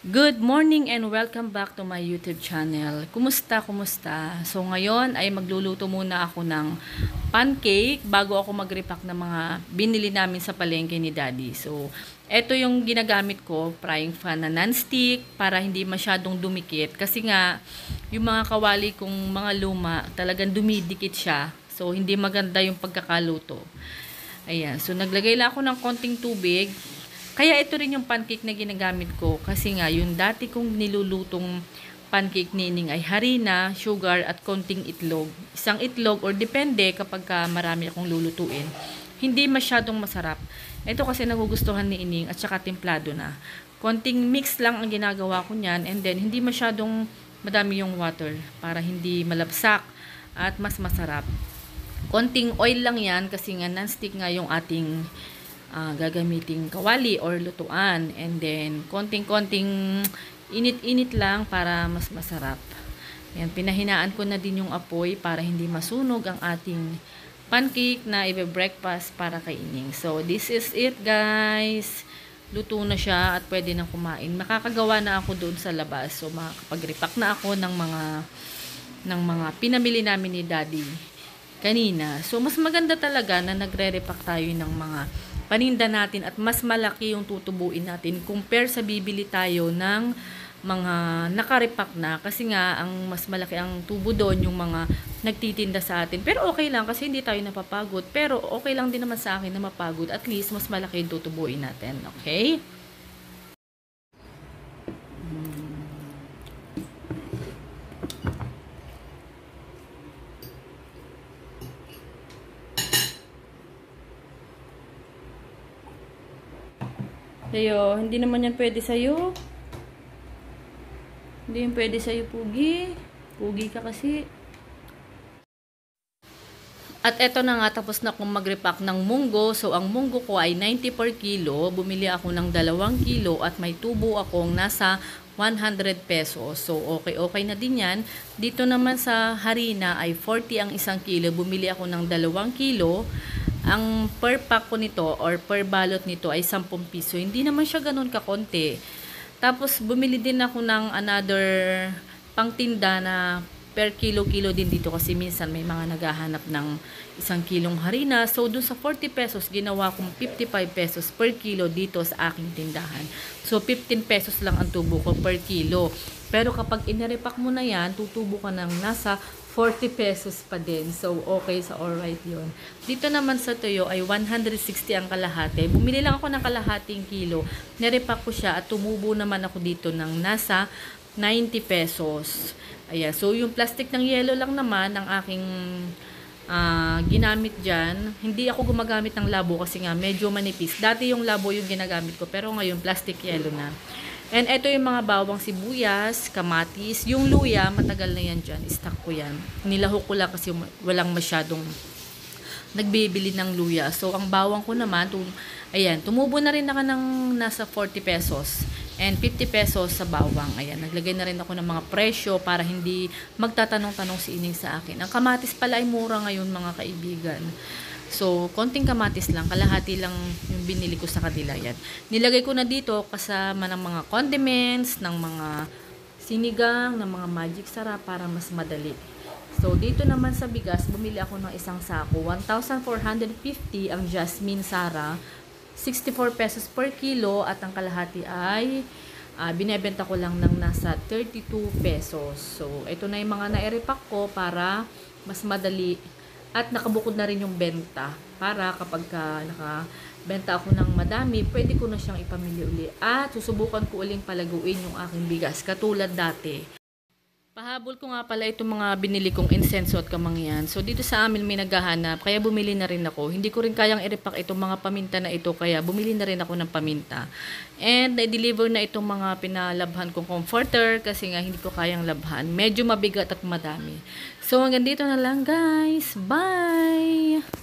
Good morning and welcome back to my YouTube channel. Kumusta? So ngayon ay magluluto muna ako ng pancake bago ako mag-repack ng mga binili namin sa palengke ni Daddy. So eto yung ginagamit ko, frying pan na non-stick para hindi masyadong dumikit. Kasi nga yung mga kawali kong mga luma talagang dumidikit siya. So hindi maganda yung pagkakaluto. Ayan, so naglagay lang ako ng konting tubig. Kaya ito rin yung pancake na ginagamit ko kasi nga yung dati kong nilulutong pancake nining ay harina, sugar at konting itlog. Isang itlog or depende kapag marami akong lulutuin. Hindi masyadong masarap. Ito kasi nagugustuhan ni Ining at saka templado na. Konting mix lang ang ginagawa ko niyan and then hindi masyadong madami yung water para hindi malabsak at mas masarap. Konting oil lang yan kasi nga non-stick nga yung ating gagamiting kawali or lutuan, and then konting-konting init-init lang para mas masarap. Yan, pinahinaan ko na din yung apoy para hindi masunog ang ating pancake na i-breakfast para kay Ining. So this is it, guys. Luto na siya at pwede nang kumain. Makakagawa na ako doon sa labas. So makakapag-repack na ako ng mga pinamili namin ni Daddy kanina. So mas maganda talaga na nagre-repack tayo ng mga paninda natin at mas malaki yung tutubuin natin compare sa bibili tayo ng mga nakarepack na, kasi nga ang mas malaki ang tubo doon yung mga nagtitinda sa atin. Pero okay lang kasi hindi tayo napapagod, pero okay lang din naman sa akin na mapagod, at least mas malaki yung tutubuin natin. Okay? Sa'yo, hindi naman yan pwede sa'yo. Hindi yan pwede sa'yo, Pugi. Pugi ka kasi. At eto na nga, tapos na akong mag-repack ng munggo. So, ang munggo ko ay 90 per kilo. Bumili ako ng 2 kilo at may tubo akong nasa 100 pesos. So, okay na din yan. Dito naman sa harina ay 40 ang 1 kilo. Bumili ako ng 2 kilo. Ang per pack ko nito or per balot nito ay 10 piso. Hindi naman siya ganun kakonti. Tapos bumili din ako ng another pangtinda na per kilo-kilo din dito kasi minsan may mga naghahanap ng 1 kilong harina. So dun sa 40 pesos, ginawa kong 55 pesos per kilo dito sa aking tindahan. So 15 pesos lang ang tubo ko per kilo. Pero kapag inirepack mo na yan, tutubo ka ng nasa 40 pesos pa din. So, okay sa alright yun. Dito naman sa tuyo ay 160 ang kalahati. Bumili lang ako ng kalahating kilo. Nirepack ko siya at tumubo naman ako dito ng nasa 90 pesos. Ayan. So, yung plastic ng yelo lang naman ang aking ginamit dyan. Hindi ako gumagamit ng labo kasi nga medyo manipis. Dati yung labo yung ginagamit ko, pero ngayon plastic yelo na. And ito yung mga bawang sibuyas, kamatis. Yung luya, matagal na yan dyan. Stock ko yan. Nilahok ko lang kasi walang masyadong nagbibili ng luya. So, ang bawang ko naman, ayan, tumubo na rin ako ng nasa 40 pesos. And 50 pesos sa bawang. Ayan, naglagay na rin ako ng mga presyo para hindi magtatanong-tanong si Ining sa akin. Ang kamatis pala ay mura ngayon, mga kaibigan. So, konting kamatis lang, kalahati lang yung binili ko sa kanila yan. Nilagay ko na dito kasama ng mga condiments, ng mga sinigang, ng mga magic sarap para mas madali. So, dito naman sa bigas, bumili ako ng isang sako. 1,450 ang Jasmine Sara, 64 pesos per kilo, at ang kalahati ay binebenta ko lang ng nasa 32 pesos. So, ito na yung mga na-repack ko para mas madali. At nakabukod na rin yung benta para kapag nakabenta ako ng madami, pwede ko na siyang ipamili uli. At susubukan ko uling palaguin yung aking bigas katulad dati. Pahabol ko nga pala itong mga binili kong insenso at kamangyan. So dito sa amin may naghahanap, kaya bumili na rin ako. Hindi ko rin kayang i-repack itong mga paminta na ito, kaya bumili na rin ako ng paminta. And na-deliver na itong mga pinalabhan kong comforter kasi nga hindi ko kayang labhan. Medyo mabigat at madami. So hanggang dito na lang, guys. Bye!